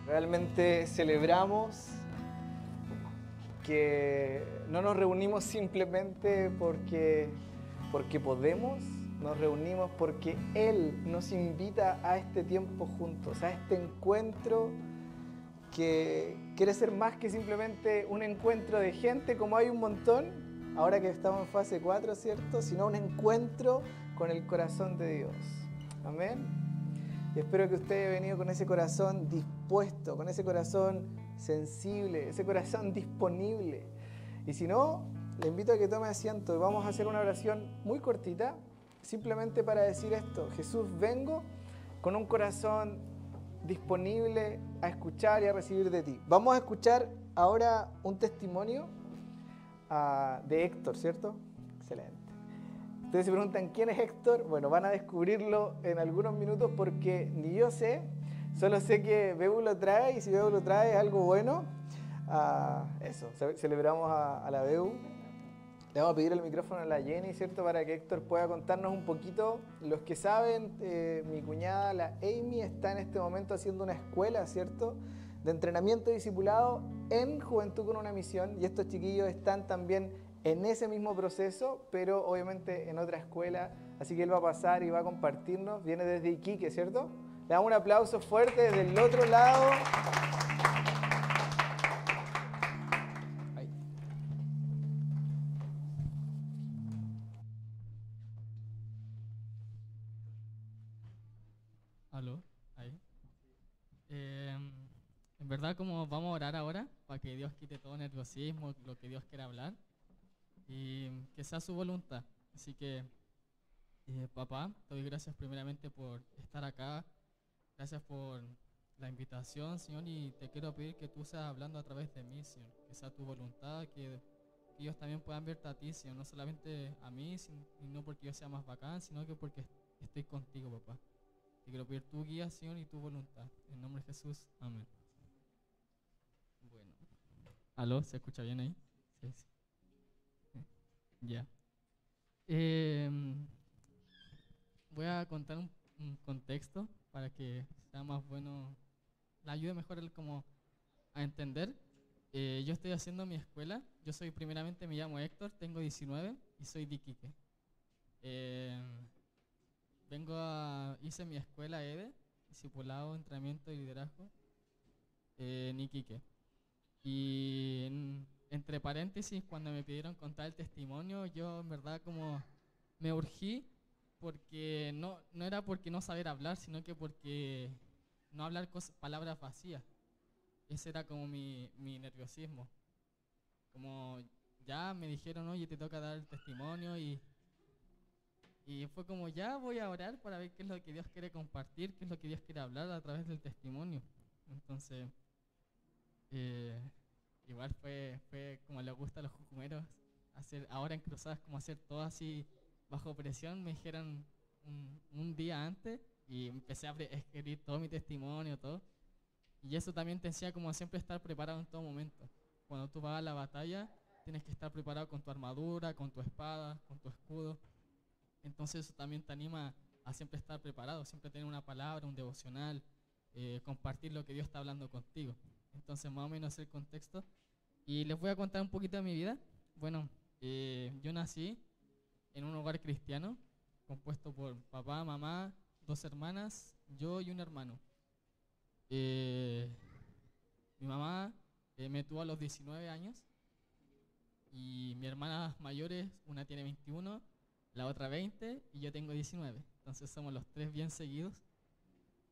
Realmente celebramos que no nos reunimos simplemente porque podemos, nos reunimos porque Él nos invita a este tiempo juntos, a este encuentro que quiere ser más que simplemente un encuentro de gente, como hay un montón, ahora que estamos en fase 4, ¿cierto? Sino un encuentro con el corazón de Dios. Amén. Y espero que usted haya venido con ese corazón dispuesto, con ese corazón sensible, ese corazón disponible. Y si no, le invito a que tome asiento y vamos a hacer una oración muy cortita, simplemente para decir esto: Jesús, vengo con un corazón disponible a escuchar y a recibir de ti. Vamos a escuchar ahora un testimonio de Héctor, ¿cierto? Excelente. Ustedes se preguntan quién es Héctor. Bueno, van a descubrirlo en algunos minutos porque ni yo sé, solo sé que Beu lo trae, y si Beu lo trae es algo bueno. Eso, celebramos a la Beu. Le vamos a pedir el micrófono a la Jenny, ¿cierto? Para que Héctor pueda contarnos un poquito. Los que saben, mi cuñada, la Amy, está en este momento haciendo una escuela, ¿cierto?, de entrenamiento y discipulado en Juventud con una Misión. Y estos chiquillos están también en ese mismo proceso, pero obviamente en otra escuela. Así que él va a pasar y va a compartirnos. Viene desde Iquique, ¿cierto? Le damos un aplauso fuerte desde el otro lado. Aló, ahí. En verdad, como vamos a orar ahora, para que Dios quite todo nerviosismo, lo que Dios quiera hablar, y que sea su voluntad. Así que, papá, te doy gracias primeramente por estar acá, gracias por la invitación, Señor, y te quiero pedir que tú seas hablando a través de mí, Señor, que sea tu voluntad, que ellos también puedan verte a ti, Señor, no solamente a mí, y no porque yo sea más bacán, sino que porque estoy contigo, papá. Te quiero pedir tu guía, Señor, y tu voluntad. En nombre de Jesús, amén. Bueno. ¿Aló? ¿Se escucha bien ahí? Sí, sí. Ya. Voy a contar un contexto para que sea más bueno, la ayude mejor como a entender. Yo estoy haciendo mi escuela. Yo soy, primeramente, me llamo Héctor, tengo 19 y soy de Iquique. Hice mi escuela EDE, discipulado, entrenamiento y liderazgo, en Iquique. Y entre paréntesis, cuando me pidieron contar el testimonio, yo en verdad como me urgí, porque no era porque no saber hablar, sino que porque no hablar palabras vacías. Ese era como mi nerviosismo. Como ya me dijeron, oye, te toca dar el testimonio, y fue como, ya voy a orar para ver qué es lo que Dios quiere compartir, qué es lo que Dios quiere hablar a través del testimonio. Entonces, igual fue como le gusta a los jucumeros, hacer ahora en cruzadas, como hacer todo así bajo presión. Me dijeron un día antes y empecé a escribir todo mi testimonio, todo. Y eso también te enseña como siempre estar preparado en todo momento. Cuando tú vas a la batalla, tienes que estar preparado con tu armadura, con tu espada, con tu escudo. Entonces eso también te anima a siempre estar preparado, siempre tener una palabra, un devocional, compartir lo que Dios está hablando contigo. Entonces, más o menos el contexto. Y les voy a contar un poquito de mi vida. Bueno, yo nací en un hogar cristiano, compuesto por papá, mamá, 2 hermanas, yo y un hermano. Mi mamá me tuvo a los 19 años, y mis hermanas mayores, una tiene 21, la otra 20 y yo tengo 19. Entonces somos los 3 bien seguidos.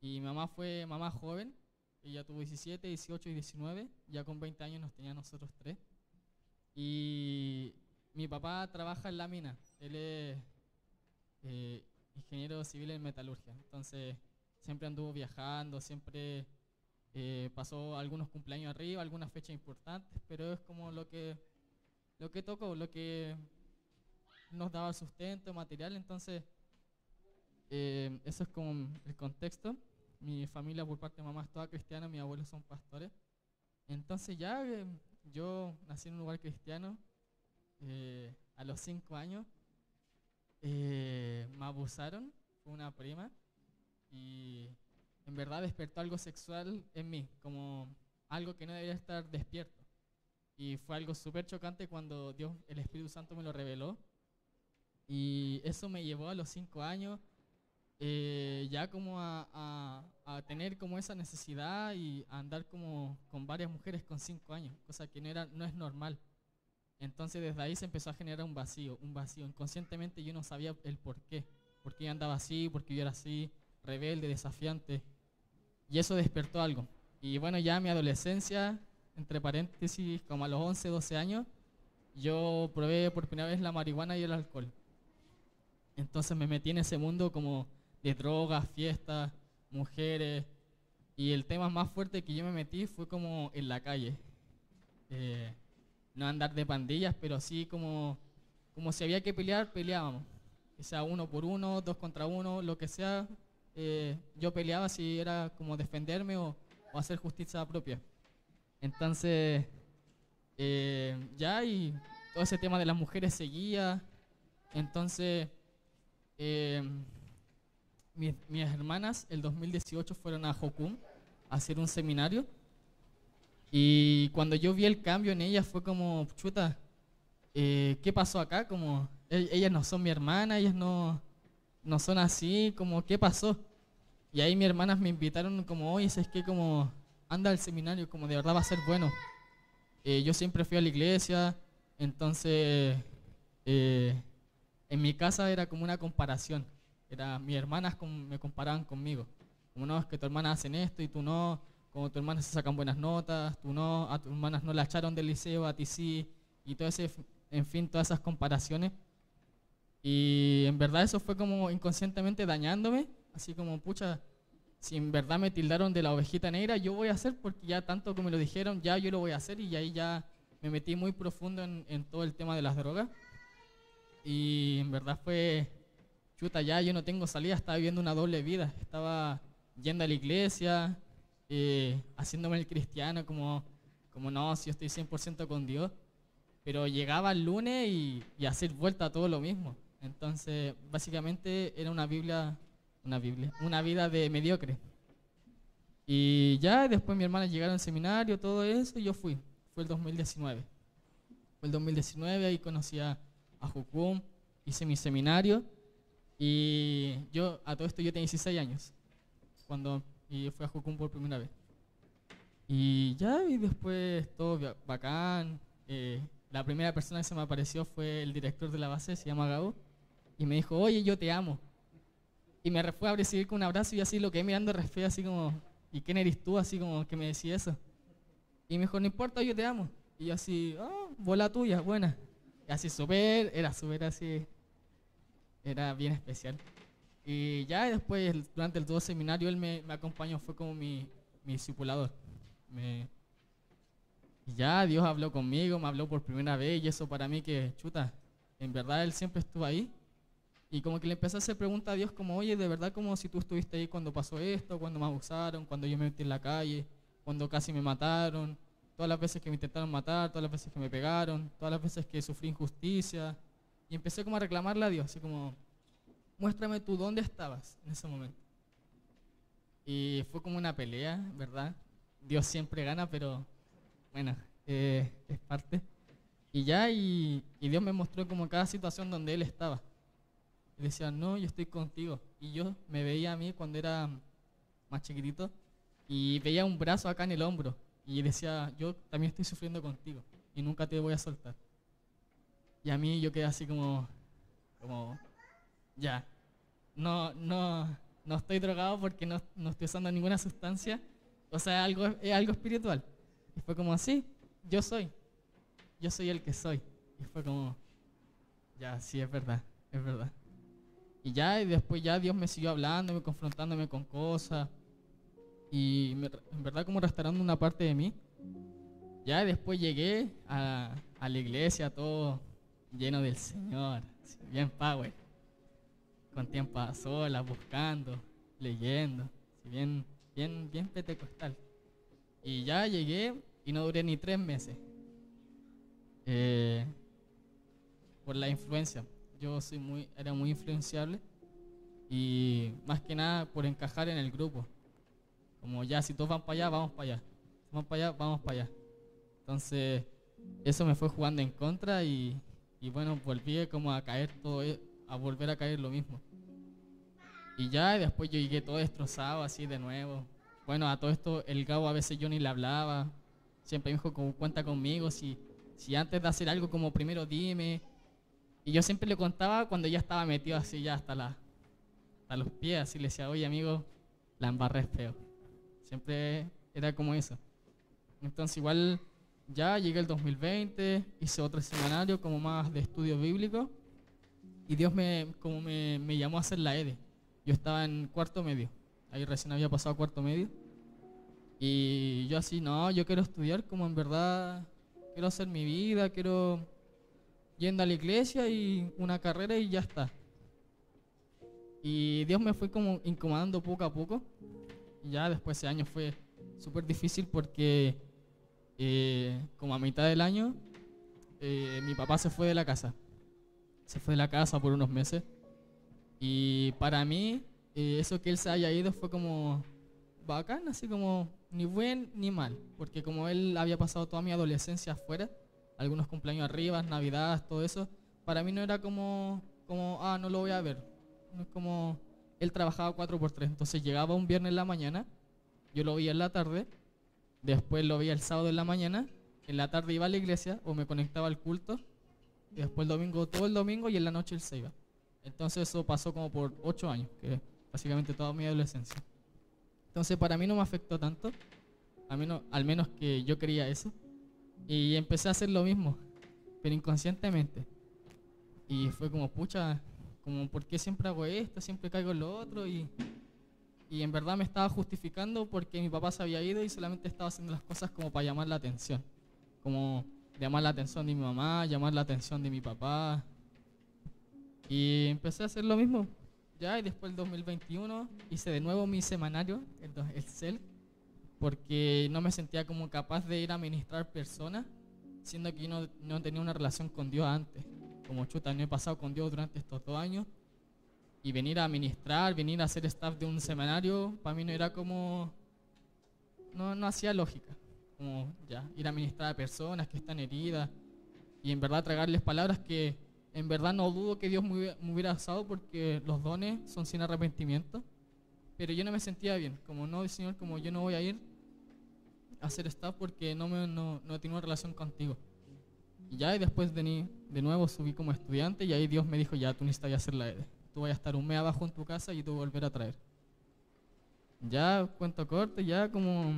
Y mi mamá fue mamá joven. Ella tuvo 17, 18 y 19. Ya con 20 años nos tenía a nosotros 3. Y mi papá trabaja en la mina. Él es ingeniero civil en metalurgia. Entonces siempre anduvo viajando, siempre pasó algunos cumpleaños arriba, algunas fechas importantes, pero es como lo que tocó, lo que nos daba sustento, material. Entonces eso es como el contexto. Mi familia por parte de mamá es toda cristiana, mis abuelos son pastores. Entonces ya yo nací en un lugar cristiano. A los 5 años me abusaron, fue una prima, y en verdad despertó algo sexual en mí, como algo que no debería estar despierto. Y fue algo súper chocante cuando Dios, el Espíritu Santo me lo reveló. Y eso me llevó a los 5 años ya como a tener como esa necesidad y a andar como con varias mujeres con 5 años, cosa que no es normal. Entonces desde ahí se empezó a generar un vacío. Inconscientemente yo no sabía el por qué yo andaba así, por qué yo era así, rebelde, desafiante. Y eso despertó algo. Y bueno, ya en mi adolescencia, entre paréntesis, como a los 11, 12 años, yo probé por primera vez la marihuana y el alcohol. Entonces me metí en ese mundo como de drogas, fiestas, mujeres. Y el tema más fuerte que yo me metí fue como en la calle. No andar de pandillas, pero sí como si había que pelear, peleábamos. O sea, 1 por 1, 2 contra 1, lo que sea. Yo peleaba si era como defenderme o hacer justicia propia. Entonces, ya y todo ese tema de las mujeres seguía. Entonces, mis hermanas el 2018 fueron a Jocum a hacer un seminario. Y cuando yo vi el cambio en ellas fue como, chuta, ¿qué pasó acá? Como, ellas no son mi hermana, ellas no son así, como, ¿qué pasó? Y ahí mis hermanas me invitaron como, oye, es que como, anda al seminario, como de verdad va a ser bueno. Yo siempre fui a la iglesia, entonces en mi casa era como una comparación. Mis hermanas me comparaban conmigo. Como no, es que tus hermanas hacen esto y tú no, como tus hermanas se sacan buenas notas, tú no, a tus hermanas no la echaron del liceo, a ti sí, y todo ese, en fin, todas esas comparaciones. Y en verdad eso fue como inconscientemente dañándome, así como, pucha, si en verdad me tildaron de la ovejita negra, yo voy a hacer, porque ya tanto como me lo dijeron, ya yo lo voy a hacer, y ahí ya me metí muy profundo en todo el tema de las drogas. Y en verdad fue, chuta, ya yo no tengo salida, estaba viviendo una doble vida, estaba yendo a la iglesia, haciéndome el cristiano, como no, si yo estoy 100% con Dios, pero llegaba el lunes y hacer vuelta a todo lo mismo. Entonces, básicamente era una vida de mediocre. Y ya después mi hermana llegaron al seminario, todo eso, y yo fui. Fue el 2019. Fue el 2019, ahí conocí a Jocum, hice mi seminario, y yo, a todo esto yo tenía 16 años, y fui a Jocum por primera vez. Y ya, y después todo bacán. La primera persona que se me apareció fue el director de la base, se llama Gabo, y me dijo, oye, yo te amo. Y me fue a recibir con un abrazo y así lo quedé mirando re feo, así como, ¿y quién eres tú? Así como que me decía eso. Y me dijo, no importa, yo te amo. Y yo así, oh, bola tuya, buena. Y así era súper así, era bien especial. Y ya después, durante el todo seminario, él me acompañó, fue como mi discipulador. Y ya Dios habló conmigo, me habló por primera vez, y eso para mí que, chuta, en verdad Él siempre estuvo ahí. Y como que le empecé a hacer preguntas a Dios como, oye, de verdad como si tú estuviste ahí cuando pasó esto, cuando me abusaron, cuando yo me metí en la calle, cuando casi me mataron, todas las veces que me intentaron matar, todas las veces que me pegaron, todas las veces que sufrí injusticia. Y empecé como a reclamarle a Dios, así como, muéstrame tú dónde estabas en ese momento. Y fue como una pelea, ¿verdad? Dios siempre gana, pero bueno, es parte. Y ya, y Dios me mostró como cada situación donde Él estaba. Y decía, no, yo estoy contigo. Y yo me veía a mí cuando era más chiquitito y veía un brazo acá en el hombro. Y decía, yo también estoy sufriendo contigo y nunca te voy a soltar. Y a mí yo quedé así como ya, no estoy drogado porque no estoy usando ninguna sustancia. O sea, es algo espiritual. Y fue como así, yo soy el que soy. Y fue como, ya, sí, es verdad. Y ya, y después ya Dios me siguió hablando, confrontándome con cosas. Y en verdad como restaurando una parte de mí. Ya después llegué a la iglesia todo lleno del Señor, así, bien power, con tiempo a solas, buscando, leyendo, así, bien pentecostal. Y ya llegué y no duré ni 3 meses por la influencia. Yo era muy influenciable y más que nada por encajar en el grupo. Como ya, si todos van para allá, vamos para allá. Si van para allá, vamos para allá. Entonces, eso me fue jugando en contra y bueno, volví como a caer todo, a volver a caer lo mismo. Y ya, y después yo llegué todo destrozado así de nuevo. Bueno, a todo esto, el Gabo a veces yo ni le hablaba. Siempre me dijo como cuenta conmigo, si antes de hacer algo como primero dime. Y yo siempre le contaba cuando ya estaba metido así ya hasta los pies, así le decía, oye amigo, la embarré feo. Siempre era como eso. Entonces igual ya llegué el 2020, hice otro seminario como más de estudio bíblico y Dios me llamó a hacer la EDE. Yo estaba en cuarto medio, ahí recién había pasado cuarto medio y yo así, no, yo quiero estudiar como en verdad, quiero hacer mi vida, quiero yendo a la iglesia y una carrera y ya está. Y Dios me fue como incomodando poco a poco. Y ya después ese año fue súper difícil porque como a mitad del año mi papá se fue de la casa. Se fue de la casa por unos meses. Y para mí eso que él se haya ido fue como bacán, así como ni buen ni mal. Porque como él había pasado toda mi adolescencia afuera, algunos cumpleaños arriba, navidades, todo eso, para mí no era como no lo voy a ver. No es como, él trabajaba 4x3, entonces llegaba un viernes en la mañana, yo lo veía en la tarde, después lo veía el sábado en la mañana, en la tarde iba a la iglesia o me conectaba al culto, y después el domingo, todo el domingo y en la noche él se iba. Entonces eso pasó como por 8 años, que es básicamente toda mi adolescencia. Entonces para mí no me afectó tanto, al menos que yo quería eso. Y empecé a hacer lo mismo, pero inconscientemente. Y fue como, pucha, como, ¿por qué siempre hago esto? Siempre caigo en lo otro. Y en verdad me estaba justificando porque mi papá se había ido y solamente estaba haciendo las cosas como para llamar la atención. Como llamar la atención de mi mamá, llamar la atención de mi papá. Y empecé a hacer lo mismo. Ya, y después del 2021 hice de nuevo mi semanario, el CEL, porque no me sentía como capaz de ir a ministrar personas, siendo que yo no tenía una relación con Dios antes. Como chuta, no he pasado con Dios durante estos 2 años, y venir a ministrar, venir a ser staff de un semanario, para mí no era como, no hacía lógica. Como ya, ir a ministrar a personas que están heridas, y en verdad tragarles palabras que en verdad no dudo que Dios me hubiera usado porque los dones son sin arrepentimiento. Pero yo no me sentía bien, como no, Señor, como yo no voy a ir a hacer staff porque no tengo una relación contigo. Y ya, y después de nuevo subí como estudiante y ahí Dios me dijo, ya, tú necesitas hacer la EDE. Tú vas a estar un mes abajo en tu casa y tú vas a volver a traer. Ya, cuento corto, ya como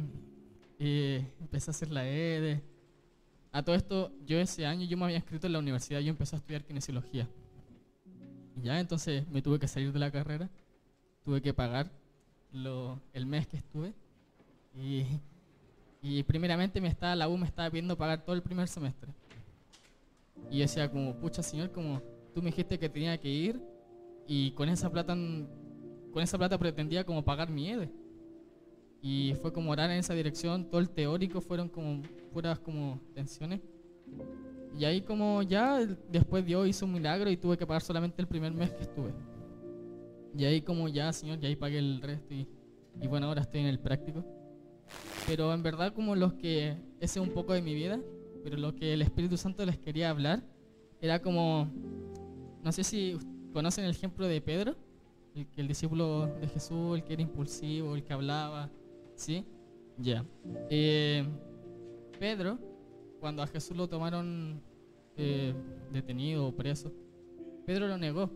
empecé a hacer la EDE. A todo esto, yo ese año yo me había inscrito en la universidad, yo empecé a estudiar kinesiología. Y ya, entonces me tuve que salir de la carrera, tuve que pagar el mes que estuve y primeramente la U me estaba pidiendo pagar todo el primer semestre y yo decía como, pucha Señor, como tú me dijiste que tenía que ir y con esa plata pretendía como pagar mi EDE y fue como orar en esa dirección. Todo el teórico fueron como puras como tensiones y ahí como ya después Dios hizo un milagro y tuve que pagar solamente el primer mes que estuve. Y ahí como ya, Señor, y ahí pagué el resto y bueno, ahora estoy en el práctico. Pero en verdad como ese es un poco de mi vida, pero lo que el Espíritu Santo les quería hablar era como, no sé si conocen el ejemplo de Pedro, el discípulo de Jesús, el que era impulsivo, el que hablaba, ¿sí? Ya. Pedro, cuando a Jesús lo tomaron detenido o preso, Pedro lo negó.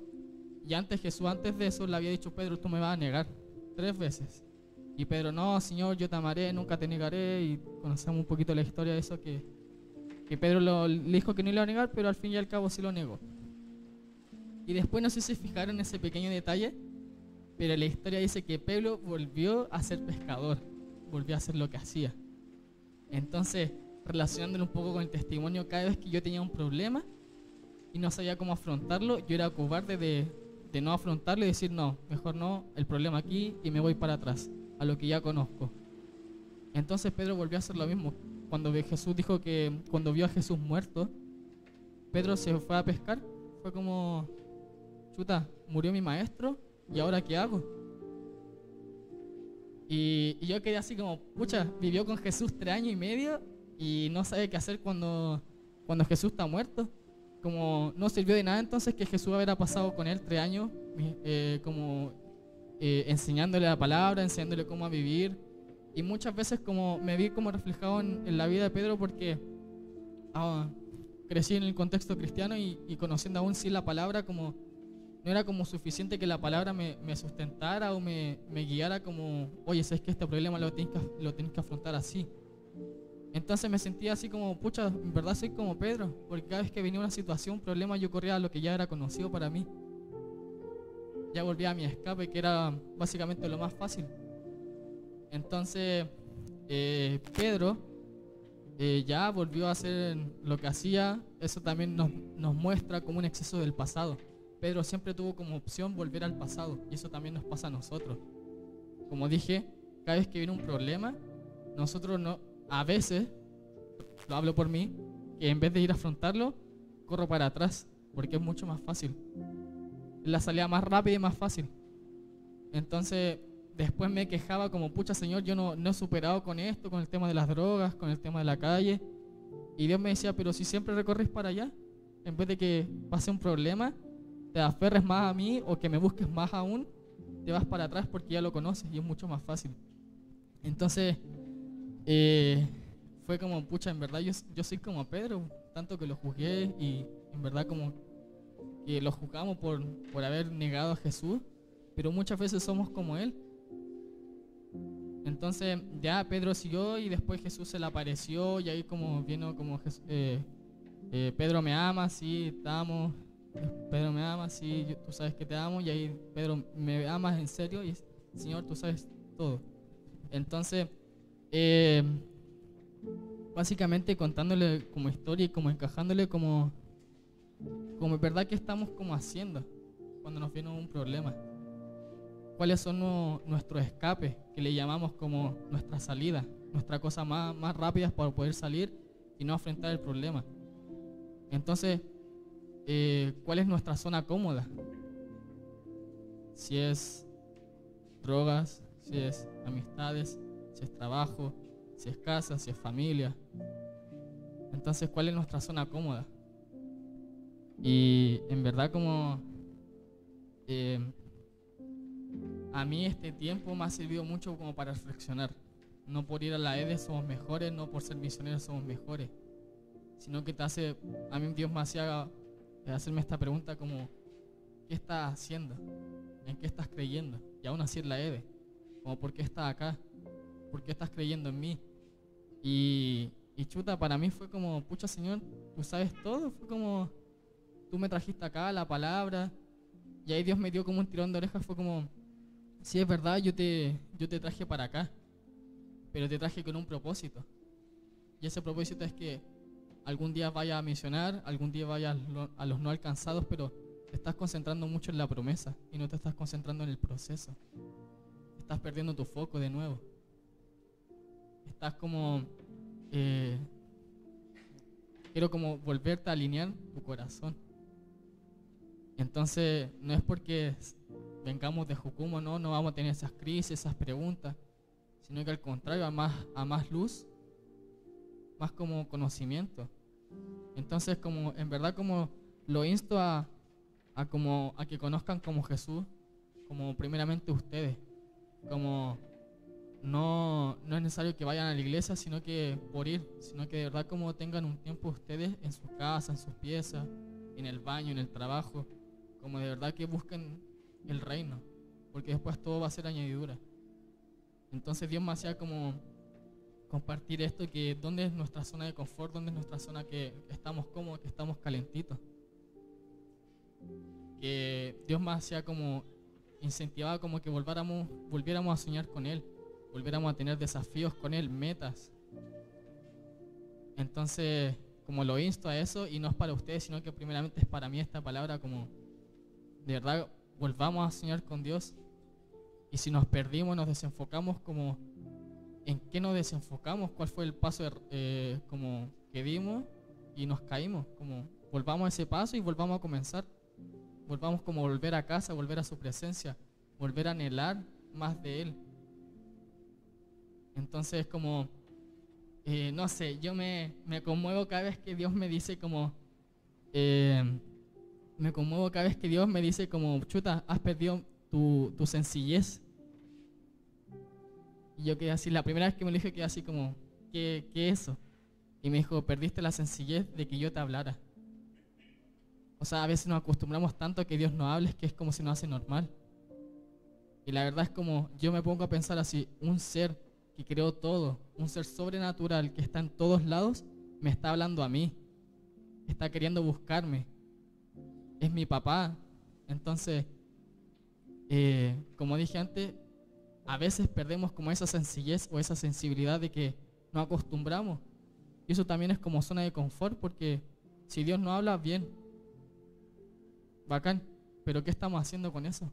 Y antes de eso, le había dicho, Pedro, tú me vas a negar 3 veces. Y Pedro, no, Señor, yo te amaré, nunca te negaré. Y conocemos un poquito la historia de eso, que Pedro le dijo que no le iba a negar, pero al fin y al cabo sí lo negó. Y después, no sé si se fijaron en ese pequeño detalle, pero la historia dice que Pedro volvió a ser pescador, volvió a hacer lo que hacía. Entonces, relacionándolo un poco con el testimonio, cada vez que yo tenía un problema y no sabía cómo afrontarlo, yo era cobarde de no afrontarlo y decir, no, mejor no, el problema aquí y me voy para atrás, a lo que ya conozco. Entonces Pedro volvió a hacer lo mismo. Cuando Jesús dijo que cuando vio a Jesús muerto, Pedro se fue a pescar. Fue como, chuta, murió mi maestro y ahora ¿qué hago? Y yo quedé así como, pucha, vivió con Jesús 3 años y medio y no sabe qué hacer cuando Jesús está muerto. Como no sirvió de nada entonces que Jesús hubiera pasado con él 3 años, enseñándole la palabra, enseñándole cómo a vivir. Y muchas veces como me vi como reflejado en la vida de Pedro porque crecí en el contexto cristiano y conociendo aún sí la palabra, como no era como suficiente que la palabra me sustentara o me guiara como, oye, sabes que este problema lo tienes que afrontar así. Entonces me sentía así como, pucha, en verdad soy como Pedro, porque cada vez que venía una situación, un problema, yo corría a lo que ya era conocido para mí. Ya volvía a mi escape, que era básicamente lo más fácil. Entonces, Pedro ya volvió a hacer lo que hacía. Eso también nos muestra como un exceso del pasado. Pedro siempre tuvo como opción volver al pasado, y eso también nos pasa a nosotros. Como dije, cada vez que viene un problema, nosotros no, a veces, lo hablo por mí, que en vez de ir a afrontarlo, corro para atrás, porque es mucho más fácil. Es la salida más rápida y más fácil. Entonces, después me quejaba como, pucha Señor, yo no he superado con esto, con el tema de las drogas, con el tema de la calle. Y Dios me decía, pero si siempre recorres para allá, en vez de que pase un problema, te aferres más a mí o que me busques más aún, te vas para atrás porque ya lo conoces y es mucho más fácil. Entonces, fue como, pucha, en verdad yo soy como Pedro, tanto que lo juzgué y en verdad como que lo juzgamos por haber negado a Jesús, pero muchas veces somos como Él. Entonces ya Pedro siguió y después Jesús se le apareció y ahí como vino como Pedro me ama, sí, te amo. Pedro me ama, sí, tú sabes que te amo. Y ahí Pedro, ¿me amas en serio? Y Señor, tú sabes todo. Entonces básicamente contándole como historia y como encajándole como es verdad que estamos como haciendo cuando nos viene un problema. ¿Cuáles son nuestros escapes, que le llamamos como nuestra salida, nuestra cosa más rápida para poder salir y no enfrentar el problema? Entonces, ¿cuál es nuestra zona cómoda? Si es drogas, si es amistades, si es trabajo, si es casa, si es familia. Entonces, ¿cuál es nuestra zona cómoda? Y en verdad como a mí este tiempo me ha servido mucho como para reflexionar. No por ir a la EDE somos mejores, no por ser misioneros somos mejores, sino que a mí Dios me hacía hacerme esta pregunta como, ¿qué estás haciendo? ¿En qué estás creyendo? Y aún así en la EDE, como, ¿por qué estás acá? ¿Por qué estás creyendo en mí? Y chuta, para mí fue como, pucha Señor, tú sabes todo. Fue como, tú me trajiste acá la palabra. Y ahí Dios me dio como un tirón de orejas. Fue como, sí, es verdad, yo te traje para acá, pero te traje con un propósito. Y ese propósito es que algún día vaya a misionar, algún día vaya a los no alcanzados, pero te estás concentrando mucho en la promesa y no te estás concentrando en el proceso. Estás perdiendo tu foco de nuevo. Estás como, quiero como volverte a alinear tu corazón. Entonces, no es porque vengamos de Jucumo, no vamos a tener esas crisis, esas preguntas, sino que al contrario, a más luz, más como conocimiento. Entonces, como en verdad como lo insto a que conozcan como Jesús, como primeramente ustedes, como no es necesario que vayan a la iglesia, sino que de verdad como tengan un tiempo ustedes en sus casas, en sus piezas, en el baño, en el trabajo, como de verdad que busquen el reino, porque después todo va a ser añadidura. Entonces Dios me hacía como compartir esto, que dónde es nuestra zona de confort, dónde es nuestra zona que estamos cómodos, que estamos calentitos. Que Dios me hacía como incentivaba como que volviéramos a soñar con Él, volviéramos a tener desafíos con Él, metas. Entonces, como lo insto a eso, y no es para ustedes, sino que primeramente es para mí esta palabra, como de verdad volvamos a soñar con Dios. Y si nos perdimos, nos desenfocamos, como ¿en qué nos desenfocamos? ¿Cuál fue el paso como que dimos y nos caímos? Como volvamos a ese paso y volvamos a comenzar. Volvamos como volver a casa, volver a su presencia, volver a anhelar más de Él. Entonces como, no sé, yo me conmuevo cada vez que Dios me dice como, me conmuevo cada vez que Dios me dice como, chuta, has perdido tu sencillez. Y yo quedé así, la primera vez que me lo dije quedé así como, ¿qué es eso? Y me dijo, perdiste la sencillez de que yo te hablara. O sea, a veces nos acostumbramos tanto a que Dios nos hable que es como si nos hace normal. Y la verdad es como, yo me pongo a pensar así, un ser que creó todo, un ser sobrenatural que está en todos lados, me está hablando a mí, está queriendo buscarme, es mi papá. Entonces, como dije antes, a veces perdemos como esa sencillez o esa sensibilidad de que nos acostumbramos. Y eso también es como zona de confort, porque si Dios no habla, bien, bacán, pero ¿qué estamos haciendo con eso?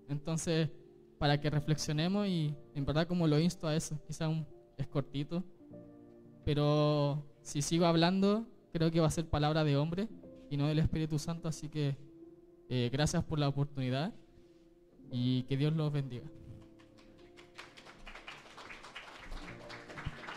Entonces, para que reflexionemos y en verdad como lo insto a eso, quizá es cortito, pero si sigo hablando, creo que va a ser palabra de hombre y no del Espíritu Santo, así que gracias por la oportunidad y que Dios los bendiga.